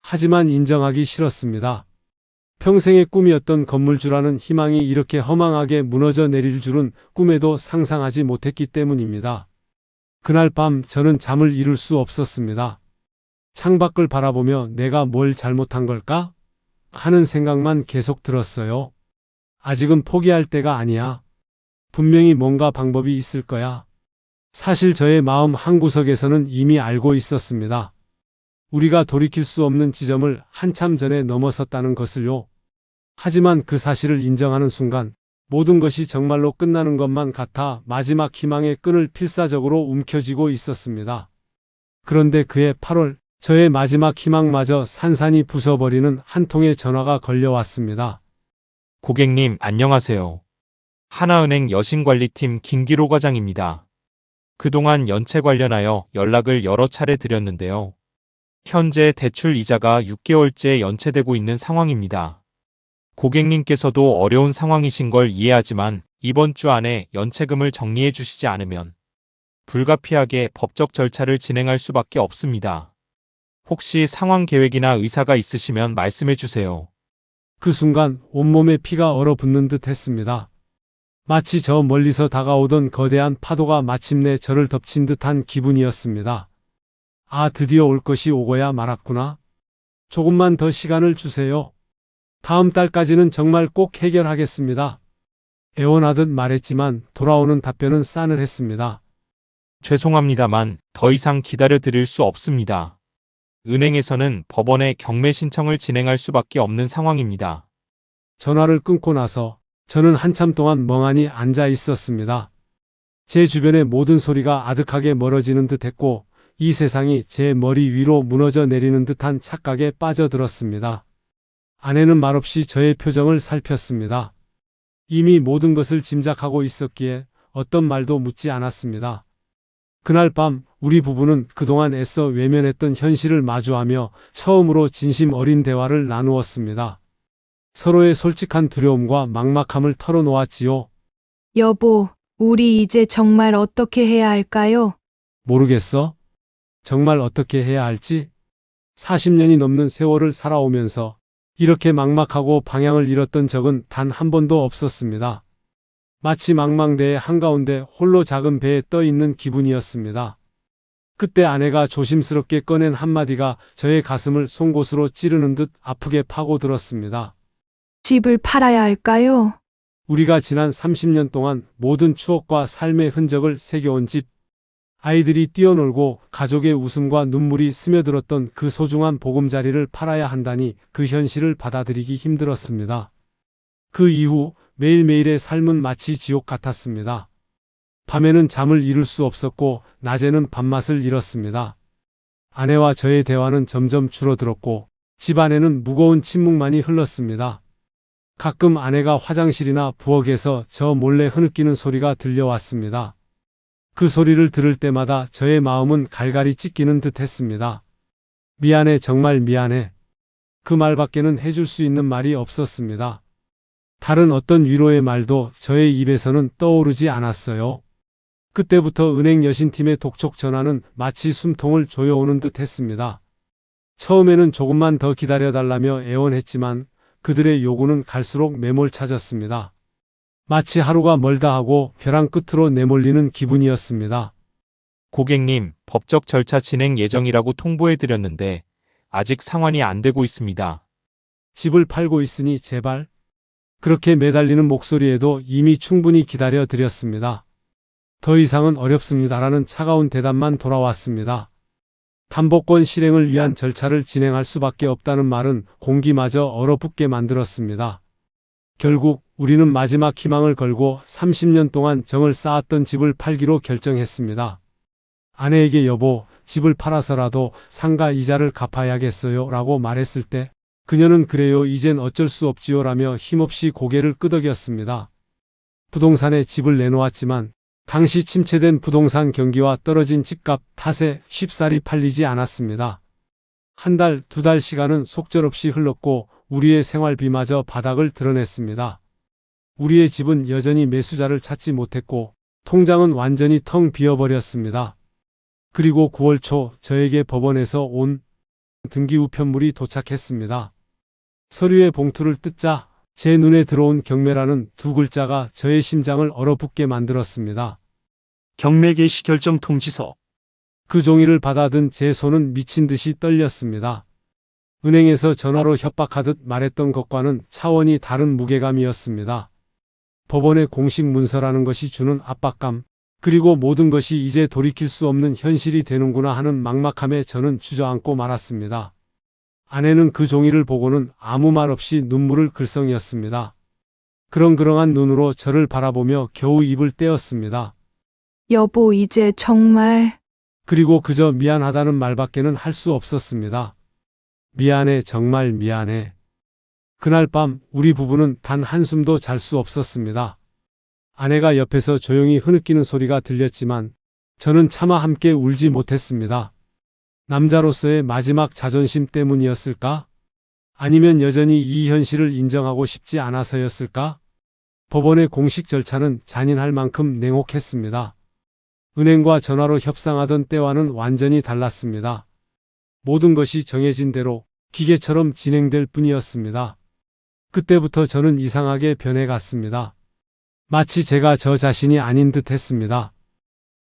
하지만 인정하기 싫었습니다. 평생의 꿈이었던 건물주라는 희망이 이렇게 허망하게 무너져 내릴 줄은 꿈에도 상상하지 못했기 때문입니다. 그날 밤 저는 잠을 이룰 수 없었습니다. 창밖을 바라보며 내가 뭘 잘못한 걸까? 하는 생각만 계속 들었어요. 아직은 포기할 때가 아니야. 분명히 뭔가 방법이 있을 거야. 사실 저의 마음 한구석에서는 이미 알고 있었습니다. 우리가 돌이킬 수 없는 지점을 한참 전에 넘어섰다는 것을요. 하지만 그 사실을 인정하는 순간 모든 것이 정말로 끝나는 것만 같아 마지막 희망의 끈을 필사적으로 움켜쥐고 있었습니다. 그런데 그해 8월 저의 마지막 희망마저 산산이 부숴버리는 한 통의 전화가 걸려왔습니다. 고객님, 안녕하세요. 하나은행 여신관리팀 김기로 과장입니다. 그동안 연체 관련하여 연락을 여러 차례 드렸는데요. 현재 대출 이자가 6개월째 연체되고 있는 상황입니다. 고객님께서도 어려운 상황이신 걸 이해하지만 이번 주 안에 연체금을 정리해 주시지 않으면 불가피하게 법적 절차를 진행할 수밖에 없습니다. 혹시 상황 계획이나 의사가 있으시면 말씀해 주세요. 그 순간 온몸에 피가 얼어붙는 듯 했습니다. 마치 저 멀리서 다가오던 거대한 파도가 마침내 저를 덮친 듯한 기분이었습니다. 아, 드디어 올 것이 오고야 말았구나. 조금만 더 시간을 주세요. 다음 달까지는 정말 꼭 해결하겠습니다. 애원하듯 말했지만 돌아오는 답변은 싸늘했습니다. 죄송합니다만 더 이상 기다려 드릴 수 없습니다. 은행에서는 법원에 경매 신청을 진행할 수밖에 없는 상황입니다. 전화를 끊고 나서 저는 한참 동안 멍하니 앉아 있었습니다. 제 주변의 모든 소리가 아득하게 멀어지는 듯 했고 이 세상이 제 머리 위로 무너져 내리는 듯한 착각에 빠져들었습니다. 아내는 말없이 저의 표정을 살폈습니다. 이미 모든 것을 짐작하고 있었기에 어떤 말도 묻지 않았습니다. 그날 밤 우리 부부는 그동안 애써 외면했던 현실을 마주하며 처음으로 진심 어린 대화를 나누었습니다. 서로의 솔직한 두려움과 막막함을 털어놓았지요. 여보, 우리 이제 정말 어떻게 해야 할까요? 모르겠어? 정말 어떻게 해야 할지? 40년이 넘는 세월을 살아오면서 이렇게 막막하고 방향을 잃었던 적은 단 한 번도 없었습니다. 마치 망망대해 한가운데 홀로 작은 배에 떠 있는 기분이었습니다. 그때 아내가 조심스럽게 꺼낸 한마디가 저의 가슴을 송곳으로 찌르는 듯 아프게 파고들었습니다. 집을 팔아야 할까요? 우리가 지난 30년 동안 모든 추억과 삶의 흔적을 새겨온 집, 아이들이 뛰어놀고 가족의 웃음과 눈물이 스며들었던 그 소중한 보금자리를 팔아야 한다니 그 현실을 받아들이기 힘들었습니다. 그 이후 매일매일의 삶은 마치 지옥 같았습니다. 밤에는 잠을 이룰 수 없었고 낮에는 밥맛을 잃었습니다. 아내와 저의 대화는 점점 줄어들었고 집 안에는 무거운 침묵만이 흘렀습니다. 가끔 아내가 화장실이나 부엌에서 저 몰래 흐느끼는 소리가 들려왔습니다. 그 소리를 들을 때마다 저의 마음은 갈갈이 찢기는 듯 했습니다. 미안해, 정말 미안해. 그 말밖에는 해줄 수 있는 말이 없었습니다. 다른 어떤 위로의 말도 저의 입에서는 떠오르지 않았어요. 그때부터 은행 여신팀의 독촉 전화는 마치 숨통을 조여오는 듯 했습니다. 처음에는 조금만 더 기다려달라며 애원했지만 그들의 요구는 갈수록 매몰차졌습니다. 마치 하루가 멀다 하고 벼랑 끝으로 내몰리는 기분이었습니다. 고객님, 법적 절차 진행 예정이라고 통보해드렸는데 아직 상환이 안 되고 있습니다. 집을 팔고 있으니 제발. 그렇게 매달리는 목소리에도 이미 충분히 기다려 드렸습니다. 더 이상은 어렵습니다라는 차가운 대답만 돌아왔습니다. 담보권 실행을 위한 절차를 진행할 수밖에 없다는 말은 공기마저 얼어붙게 만들었습니다. 결국 우리는 마지막 희망을 걸고 30년 동안 정을 쌓았던 집을 팔기로 결정했습니다. 아내에게 여보, 집을 팔아서라도 상가 이자를 갚아야겠어요 라고 말했을 때 그녀는 그래요, 이젠 어쩔 수 없지요 라며 힘없이 고개를 끄덕였습니다. 부동산에 집을 내놓았지만 당시 침체된 부동산 경기와 떨어진 집값 탓에 쉽사리 팔리지 않았습니다. 한 달, 두 달 시간은 속절없이 흘렀고 우리의 생활비마저 바닥을 드러냈습니다. 우리의 집은 여전히 매수자를 찾지 못했고 통장은 완전히 텅 비어버렸습니다. 그리고 9월 초 저에게 법원에서 온 등기 우편물이 도착했습니다. 서류의 봉투를 뜯자 제 눈에 들어온 경매라는 두 글자가 저의 심장을 얼어붙게 만들었습니다. 경매 개시 결정 통지서. 그 종이를 받아든 제 손은 미친 듯이 떨렸습니다. 은행에서 전화로 협박하듯 말했던 것과는 차원이 다른 무게감이었습니다. 법원의 공식 문서라는 것이 주는 압박감, 그리고 모든 것이 이제 돌이킬 수 없는 현실이 되는구나 하는 막막함에 저는 주저앉고 말았습니다. 아내는 그 종이를 보고는 아무 말 없이 눈물을 글썽였습니다. 그렁그렁한 눈으로 저를 바라보며 겨우 입을 떼었습니다. 여보, 이제 정말. 그리고 그저 미안하다는 말밖에는 할 수 없었습니다. 미안해, 정말 미안해. 그날 밤 우리 부부는 단 한숨도 잘 수 없었습니다. 아내가 옆에서 조용히 흐느끼는 소리가 들렸지만 저는 차마 함께 울지 못했습니다. 남자로서의 마지막 자존심 때문이었을까? 아니면 여전히 이 현실을 인정하고 싶지 않아서였을까? 법원의 공식 절차는 잔인할 만큼 냉혹했습니다. 은행과 전화로 협상하던 때와는 완전히 달랐습니다. 모든 것이 정해진 대로 기계처럼 진행될 뿐이었습니다. 그때부터 저는 이상하게 변해갔습니다. 마치 제가 저 자신이 아닌 듯 했습니다.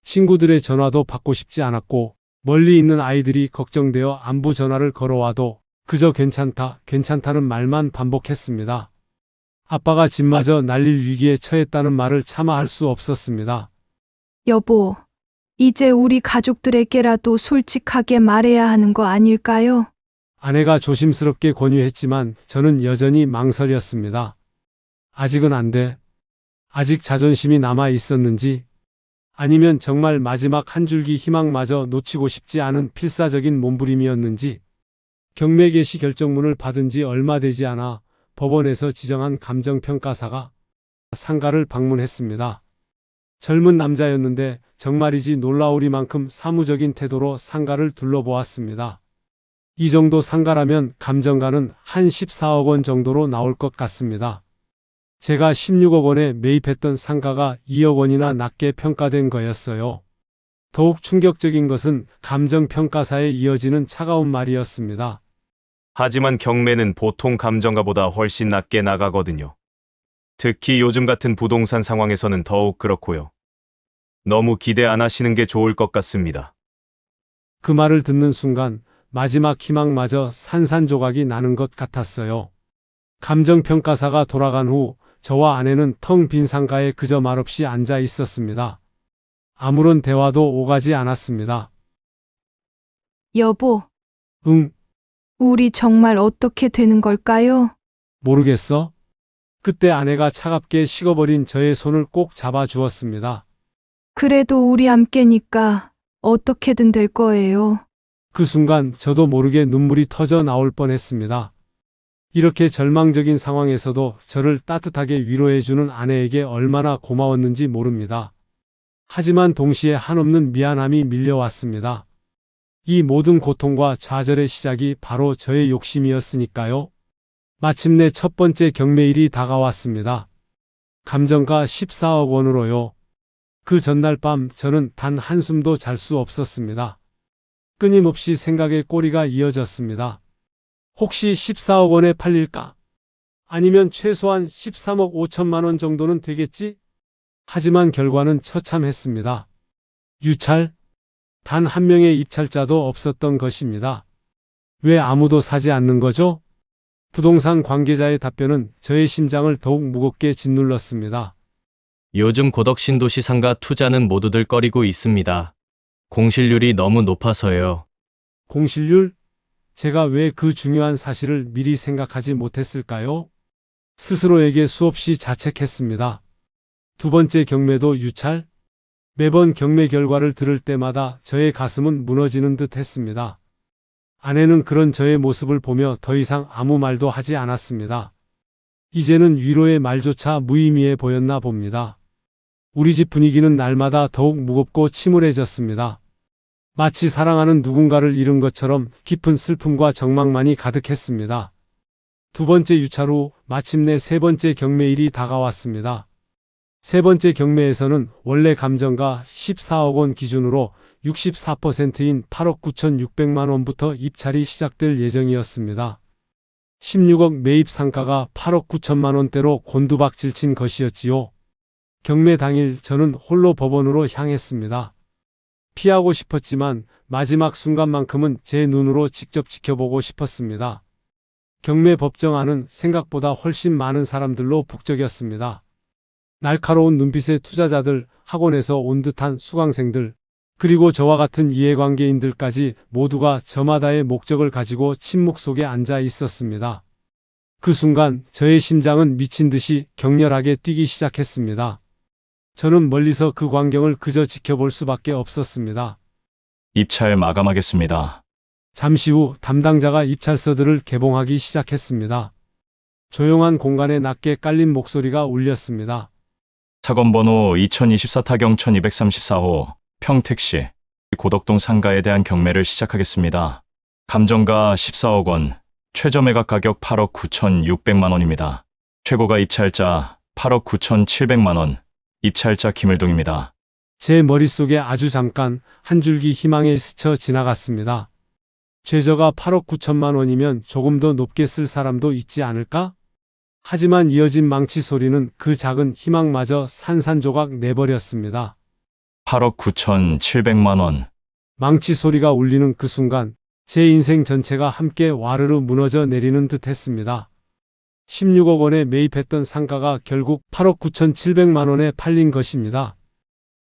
친구들의 전화도 받고 싶지 않았고 멀리 있는 아이들이 걱정되어 안부 전화를 걸어와도 그저 괜찮다, 괜찮다는 말만 반복했습니다. 아빠가 집마저 날릴 위기에 처했다는 말을 차마 할 수 없었습니다. 여보, 이제 우리 가족들에게라도 솔직하게 말해야 하는 거 아닐까요? 아내가 조심스럽게 권유했지만 저는 여전히 망설였습니다. 아직은 안 돼. 아직 자존심이 남아 있었는지, 아니면 정말 마지막 한 줄기 희망마저 놓치고 싶지 않은 필사적인 몸부림이었는지. 경매 개시 결정문을 받은 지 얼마 되지 않아 법원에서 지정한 감정평가사가 상가를 방문했습니다. 젊은 남자였는데 정말이지 놀라우리만큼 사무적인 태도로 상가를 둘러보았습니다. 이 정도 상가라면 감정가는 한 14억 원 정도로 나올 것 같습니다. 제가 16억 원에 매입했던 상가가 2억 원이나 낮게 평가된 거였어요. 더욱 충격적인 것은 감정평가사에 이어지는 차가운 말이었습니다. 하지만 경매는 보통 감정가보다 훨씬 낮게 나가거든요. 특히 요즘 같은 부동산 상황에서는 더욱 그렇고요. 너무 기대 안 하시는 게 좋을 것 같습니다. 그 말을 듣는 순간 마지막 희망마저 산산조각이 나는 것 같았어요. 감정평가사가 돌아간 후 저와 아내는 텅 빈 상가에 그저 말없이 앉아 있었습니다. 아무런 대화도 오가지 않았습니다. 여보, 응, 우리 정말 어떻게 되는 걸까요? 모르겠어? 그때 아내가 차갑게 식어버린 저의 손을 꼭 잡아주었습니다. 그래도 우리 함께니까 어떻게든 될 거예요. 그 순간 저도 모르게 눈물이 터져 나올 뻔했습니다. 이렇게 절망적인 상황에서도 저를 따뜻하게 위로해주는 아내에게 얼마나 고마웠는지 모릅니다. 하지만 동시에 한없는 미안함이 밀려왔습니다. 이 모든 고통과 좌절의 시작이 바로 저의 욕심이었으니까요. 마침내 첫 번째 경매일이 다가왔습니다. 감정가 14억 원으로요. 그 전날 밤 저는 단 한숨도 잘 수 없었습니다. 끊임없이 생각의 꼬리가 이어졌습니다. 혹시 14억 원에 팔릴까? 아니면 최소한 13억 5천만 원 정도는 되겠지? 하지만 결과는 처참했습니다. 유찰? 단 한 명의 입찰자도 없었던 것입니다. 왜 아무도 사지 않는 거죠? 부동산 관계자의 답변은 저의 심장을 더욱 무겁게 짓눌렀습니다. 요즘 고덕신도시 상가 투자는 모두들 꺼리고 있습니다. 공실률이 너무 높아서요. 공실률? 제가 왜 그 중요한 사실을 미리 생각하지 못했을까요? 스스로에게 수없이 자책했습니다. 두 번째 경매도 유찰? 매번 경매 결과를 들을 때마다 저의 가슴은 무너지는 듯 했습니다. 아내는 그런 저의 모습을 보며 더 이상 아무 말도 하지 않았습니다. 이제는 위로의 말조차 무의미해 보였나 봅니다. 우리 집 분위기는 날마다 더욱 무겁고 침울해졌습니다. 마치 사랑하는 누군가를 잃은 것처럼 깊은 슬픔과 적망만이 가득했습니다. 두 번째 유찰 후 마침내 세 번째 경매일이 다가왔습니다. 세 번째 경매에서는 원래 감정가 14억 원 기준으로 64%인 8억 9,600만 원부터 입찰이 시작될 예정이었습니다. 16억 매입 상가가 8억 9천만 원대로 곤두박질 친 것이었지요. 경매 당일 저는 홀로 법원으로 향했습니다. 피하고 싶었지만 마지막 순간만큼은 제 눈으로 직접 지켜보고 싶었습니다. 경매 법정안은 생각보다 훨씬 많은 사람들로 북적였습니다. 날카로운 눈빛의 투자자들, 학원에서 온 듯한 수강생들, 그리고 저와 같은 이해관계인들까지 모두가 저마다의 목적을 가지고 침묵 속에 앉아 있었습니다. 그 순간 저의 심장은 미친 듯이 격렬하게 뛰기 시작했습니다. 저는 멀리서 그 광경을 그저 지켜볼 수밖에 없었습니다. 입찰 마감하겠습니다. 잠시 후 담당자가 입찰서들을 개봉하기 시작했습니다. 조용한 공간에 낮게 깔린 목소리가 울렸습니다. 사건번호 2024 타경 1234호 평택시 고덕동 상가에 대한 경매를 시작하겠습니다. 감정가 14억 원, 최저 매각 가격 8억 9,600만 원입니다. 최고가 입찰자 8억 9,700만 원, 입찰자 김을동입니다. 제 머릿속에 아주 잠깐 한 줄기 희망이 스쳐 지나갔습니다. 최저가 8억 9천만 원이면 조금 더 높게 쓸 사람도 있지 않을까? 하지만 이어진 망치 소리는 그 작은 희망마저 산산조각 내버렸습니다. 8억 9,700만 원. 망치 소리가 울리는 그 순간 제 인생 전체가 함께 와르르 무너져 내리는 듯 했습니다. 16억 원에 매입했던 상가가 결국 8억 9,700만 원에 팔린 것입니다.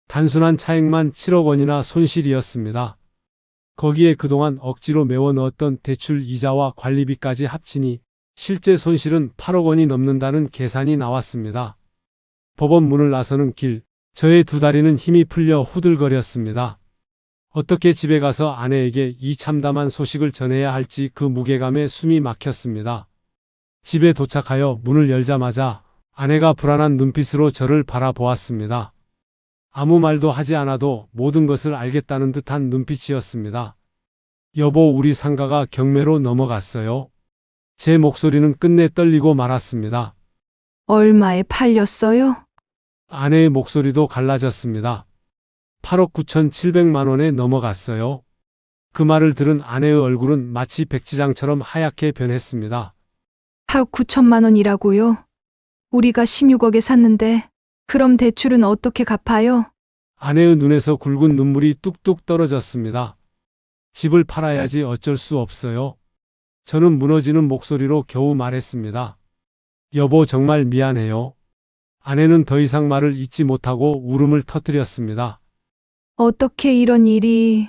단순한 차익만 7억 원이나 손실이었습니다. 거기에 그동안 억지로 메워 넣었던 대출 이자와 관리비까지 합치니 실제 손실은 8억 원이 넘는다는 계산이 나왔습니다. 법원 문을 나서는 길, 저의 두 다리는 힘이 풀려 후들거렸습니다. 어떻게 집에 가서 아내에게 이 참담한 소식을 전해야 할지 그 무게감에 숨이 막혔습니다. 집에 도착하여 문을 열자마자 아내가 불안한 눈빛으로 저를 바라보았습니다. 아무 말도 하지 않아도 모든 것을 알겠다는 듯한 눈빛이었습니다. 여보, 우리 상가가 경매로 넘어갔어요. 제 목소리는 끝내 떨리고 말았습니다. 얼마에 팔렸어요? 아내의 목소리도 갈라졌습니다. 8억 9,700만 원에 넘어갔어요. 그 말을 들은 아내의 얼굴은 마치 백지장처럼 하얗게 변했습니다. 8억 9천만 원이라고요? 우리가 16억에 샀는데 그럼 대출은 어떻게 갚아요? 아내의 눈에서 굵은 눈물이 뚝뚝 떨어졌습니다. 집을 팔아야지 어쩔 수 없어요. 저는 무너지는 목소리로 겨우 말했습니다. 여보, 정말 미안해요. 아내는 더 이상 말을 잇지 못하고 울음을 터뜨렸습니다. 어떻게 이런 일이...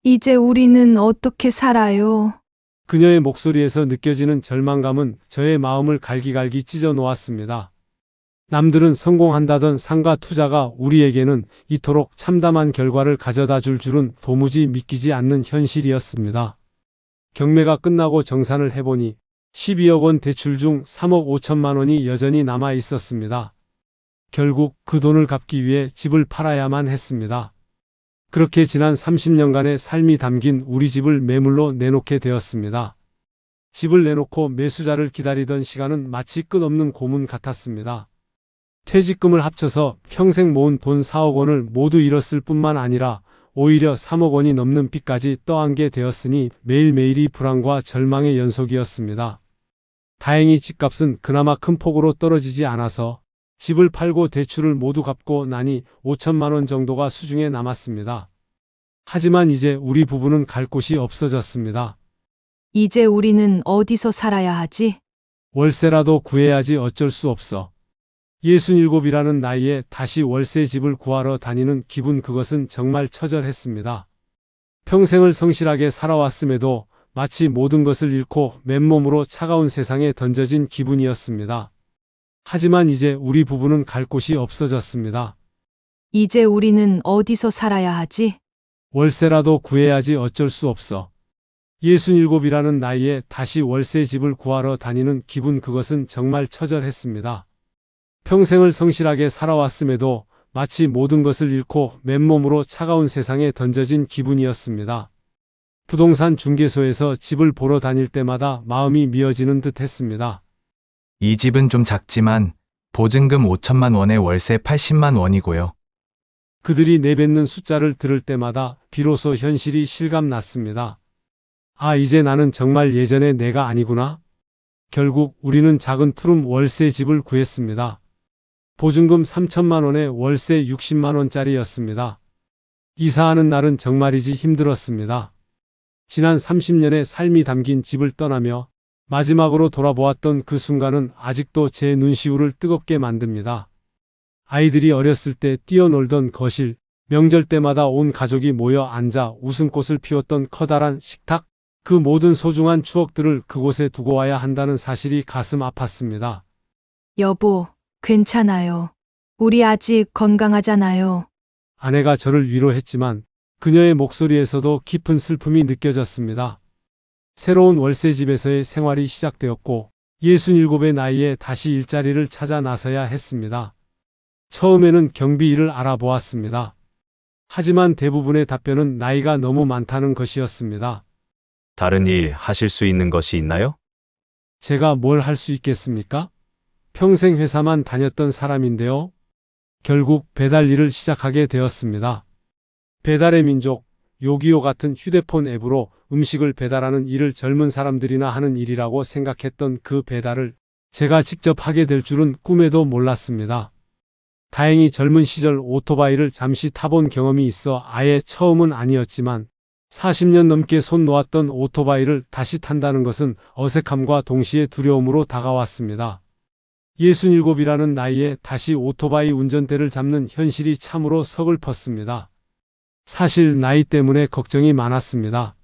이제 우리는 어떻게 살아요? 그녀의 목소리에서 느껴지는 절망감은 저의 마음을 갈기갈기 찢어 놓았습니다. 남들은 성공한다던 상가 투자가 우리에게는 이토록 참담한 결과를 가져다 줄 줄은 도무지 믿기지 않는 현실이었습니다. 경매가 끝나고 정산을 해보니 12억 원 대출 중 3억 5천만 원이 여전히 남아 있었습니다. 결국 그 돈을 갚기 위해 집을 팔아야만 했습니다. 그렇게 지난 30년간의 삶이 담긴 우리 집을 매물로 내놓게 되었습니다. 집을 내놓고 매수자를 기다리던 시간은 마치 끝없는 고문 같았습니다. 퇴직금을 합쳐서 평생 모은 돈 4억 원을 모두 잃었을 뿐만 아니라 오히려 3억 원이 넘는 빚까지 떠안게 되었으니 매일매일이 불안과 절망의 연속이었습니다. 다행히 집값은 그나마 큰 폭으로 떨어지지 않아서 집을 팔고 대출을 모두 갚고 나니 5천만 원 정도가 수중에 남았습니다. 하지만 이제 우리 부부는 갈 곳이 없어졌습니다. 이제 우리는 어디서 살아야 하지? 월세라도 구해야지 어쩔 수 없어. 67이라는 나이에 다시 월세 집을 구하러 다니는 기분, 그것은 정말 처절했습니다. 평생을 성실하게 살아왔음에도 마치 모든 것을 잃고 맨몸으로 차가운 세상에 던져진 기분이었습니다. 하지만 이제 우리 부부는 갈 곳이 없어졌습니다. 이제 우리는 어디서 살아야 하지? 월세라도 구해야지 어쩔 수 없어. 67이라는 나이에 다시 월세 집을 구하러 다니는 기분, 그것은 정말 처절했습니다. 평생을 성실하게 살아왔음에도 마치 모든 것을 잃고 맨몸으로 차가운 세상에 던져진 기분이었습니다. 부동산 중개소에서 집을 보러 다닐 때마다 마음이 미어지는 듯 했습니다. 이 집은 좀 작지만 보증금 5천만 원에 월세 80만 원이고요. 그들이 내뱉는 숫자를 들을 때마다 비로소 현실이 실감났습니다. 아, 이제 나는 정말 예전의 내가 아니구나. 결국 우리는 작은 투룸 월세 집을 구했습니다. 보증금 3천만 원에 월세 60만 원짜리였습니다. 이사하는 날은 정말이지 힘들었습니다. 지난 30년의 삶이 담긴 집을 떠나며 마지막으로 돌아보았던 그 순간은 아직도 제 눈시울을 뜨겁게 만듭니다. 아이들이 어렸을 때 뛰어놀던 거실, 명절 때마다 온 가족이 모여 앉아 웃음꽃을 피웠던 커다란 식탁, 그 모든 소중한 추억들을 그곳에 두고 와야 한다는 사실이 가슴 아팠습니다. 여보, 괜찮아요. 우리 아직 건강하잖아요. 아내가 저를 위로했지만 그녀의 목소리에서도 깊은 슬픔이 느껴졌습니다. 새로운 월세집에서의 생활이 시작되었고 67의 나이에 다시 일자리를 찾아 나서야 했습니다. 처음에는 경비 일을 알아보았습니다. 하지만 대부분의 답변은 나이가 너무 많다는 것이었습니다. 다른 일 하실 수 있는 것이 있나요? 제가 뭘 할 수 있겠습니까? 평생 회사만 다녔던 사람인데요. 결국 배달 일을 시작하게 되었습니다. 배달의 민족, 요기요 같은 휴대폰 앱으로 음식을 배달하는 일을 젊은 사람들이나 하는 일이라고 생각했던 그 배달을 제가 직접 하게 될 줄은 꿈에도 몰랐습니다. 다행히 젊은 시절 오토바이를 잠시 타본 경험이 있어 아예 처음은 아니었지만 40년 넘게 손 놓았던 오토바이를 다시 탄다는 것은 어색함과 동시에 두려움으로 다가왔습니다. 67이라는 나이에 다시 오토바이 운전대를 잡는 현실이 참으로 서글펐습니다. 사실 나이 때문에 걱정이 많았습니다.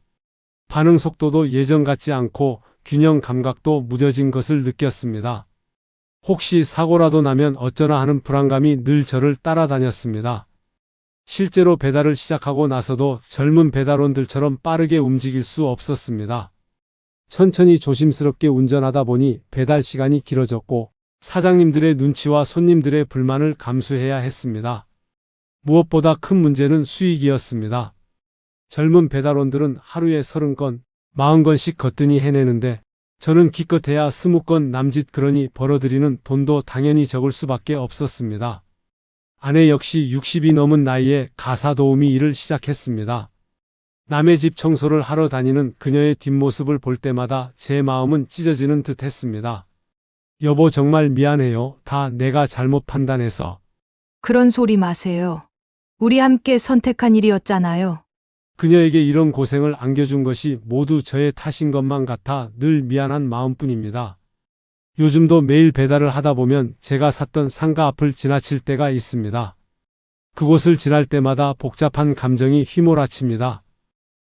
반응 속도도 예전 같지 않고 균형 감각도 무뎌진 것을 느꼈습니다. 혹시 사고라도 나면 어쩌나 하는 불안감이 늘 저를 따라다녔습니다. 실제로 배달을 시작하고 나서도 젊은 배달원들처럼 빠르게 움직일 수 없었습니다. 천천히 조심스럽게 운전하다 보니 배달 시간이 길어졌고 사장님들의 눈치와 손님들의 불만을 감수해야 했습니다. 무엇보다 큰 문제는 수익이었습니다. 젊은 배달원들은 하루에 30건, 40건씩 거뜬히 해내는데 저는 기껏해야 20건 남짓 그러니 벌어들이는 돈도 당연히 적을 수밖에 없었습니다. 아내 역시 60이 넘은 나이에 가사 도우미 일을 시작했습니다. 남의 집 청소를 하러 다니는 그녀의 뒷모습을 볼 때마다 제 마음은 찢어지는 듯 했습니다. 여보 정말 미안해요. 다 내가 잘못 판단해서. 그런 소리 마세요. 우리 함께 선택한 일이었잖아요. 그녀에게 이런 고생을 안겨준 것이 모두 저의 탓인 것만 같아 늘 미안한 마음뿐입니다. 요즘도 매일 배달을 하다 보면 제가 샀던 상가 앞을 지나칠 때가 있습니다. 그곳을 지날 때마다 복잡한 감정이 휘몰아칩니다.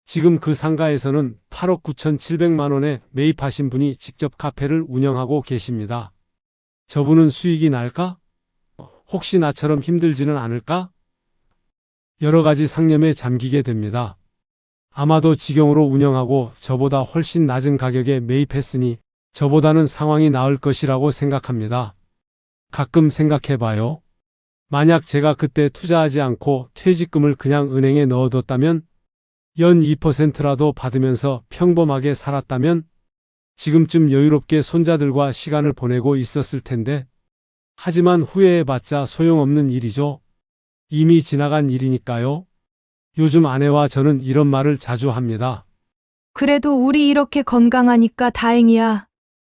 지금 그 상가에서는 8억 9,700만 원에 매입하신 분이 직접 카페를 운영하고 계십니다. 저분은 수익이 날까? 혹시 나처럼 힘들지는 않을까? 여러 가지 상념에 잠기게 됩니다. 아마도 직영으로 운영하고 저보다 훨씬 낮은 가격에 매입했으니 저보다는 상황이 나을 것이라고 생각합니다. 가끔 생각해봐요. 만약 제가 그때 투자하지 않고 퇴직금을 그냥 은행에 넣어뒀다면, 연 2%라도 받으면서 평범하게 살았다면, 지금쯤 여유롭게 손자들과 시간을 보내고 있었을 텐데, 하지만 후회해봤자 소용없는 일이죠. 이미 지나간 일이니까요. 요즘 아내와 저는 이런 말을 자주 합니다. 그래도 우리 이렇게 건강하니까 다행이야.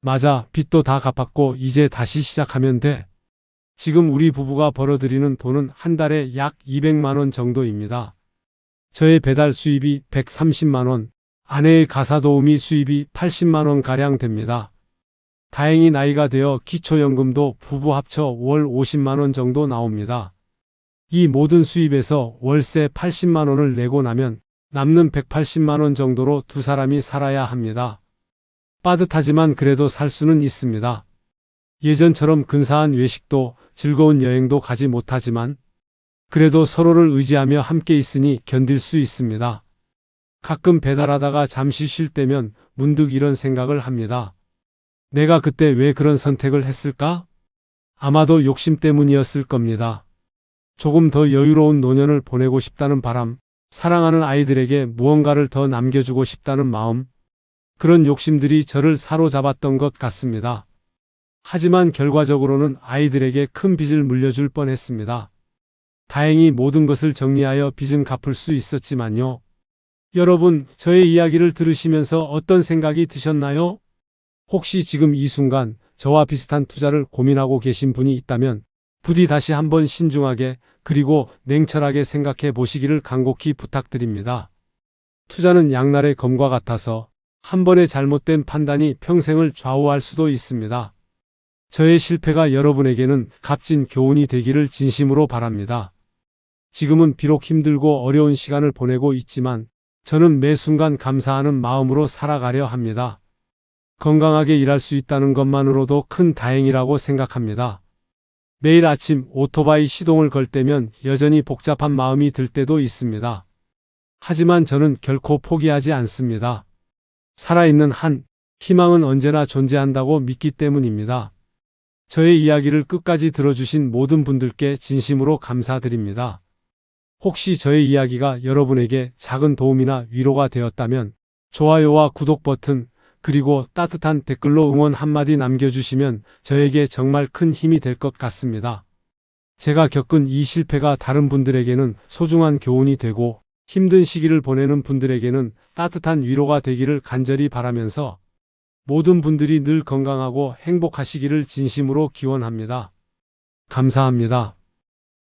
맞아, 빚도 다 갚았고 이제 다시 시작하면 돼. 지금 우리 부부가 벌어들이는 돈은 한 달에 약 200만 원 정도입니다. 저의 배달 수입이 130만 원, 아내의 가사 도우미 수입이 80만 원 가량 됩니다. 다행히 나이가 되어 기초연금도 부부 합쳐 월 50만 원 정도 나옵니다. 이 모든 수입에서 월세 80만 원을 내고 나면 남는 180만 원 정도로 두 사람이 살아야 합니다. 빠듯하지만 그래도 살 수는 있습니다. 예전처럼 근사한 외식도 즐거운 여행도 가지 못하지만 그래도 서로를 의지하며 함께 있으니 견딜 수 있습니다. 가끔 배달하다가 잠시 쉴 때면 문득 이런 생각을 합니다. 내가 그때 왜 그런 선택을 했을까? 아마도 욕심 때문이었을 겁니다. 조금 더 여유로운 노년을 보내고 싶다는 바람, 사랑하는 아이들에게 무언가를 더 남겨주고 싶다는 마음, 그런 욕심들이 저를 사로잡았던 것 같습니다. 하지만 결과적으로는 아이들에게 큰 빚을 물려줄 뻔했습니다. 다행히 모든 것을 정리하여 빚은 갚을 수 있었지만요. 여러분, 저의 이야기를 들으시면서 어떤 생각이 드셨나요? 혹시 지금 이 순간 저와 비슷한 투자를 고민하고 계신 분이 있다면 부디 다시 한번 신중하게 그리고 냉철하게 생각해 보시기를 간곡히 부탁드립니다. 투자는 양날의 검과 같아서 한 번의 잘못된 판단이 평생을 좌우할 수도 있습니다. 저의 실패가 여러분에게는 값진 교훈이 되기를 진심으로 바랍니다. 지금은 비록 힘들고 어려운 시간을 보내고 있지만 저는 매 순간 감사하는 마음으로 살아가려 합니다. 건강하게 일할 수 있다는 것만으로도 큰 다행이라고 생각합니다. 매일 아침 오토바이 시동을 걸 때면 여전히 복잡한 마음이 들 때도 있습니다. 하지만 저는 결코 포기하지 않습니다. 살아있는 한 희망은 언제나 존재한다고 믿기 때문입니다. 저의 이야기를 끝까지 들어주신 모든 분들께 진심으로 감사드립니다. 혹시 저의 이야기가 여러분에게 작은 도움이나 위로가 되었다면 좋아요와 구독 버튼 그리고 따뜻한 댓글로 응원 한마디 남겨주시면 저에게 정말 큰 힘이 될 것 같습니다. 제가 겪은 이 실패가 다른 분들에게는 소중한 교훈이 되고 힘든 시기를 보내는 분들에게는 따뜻한 위로가 되기를 간절히 바라면서 모든 분들이 늘 건강하고 행복하시기를 진심으로 기원합니다. 감사합니다.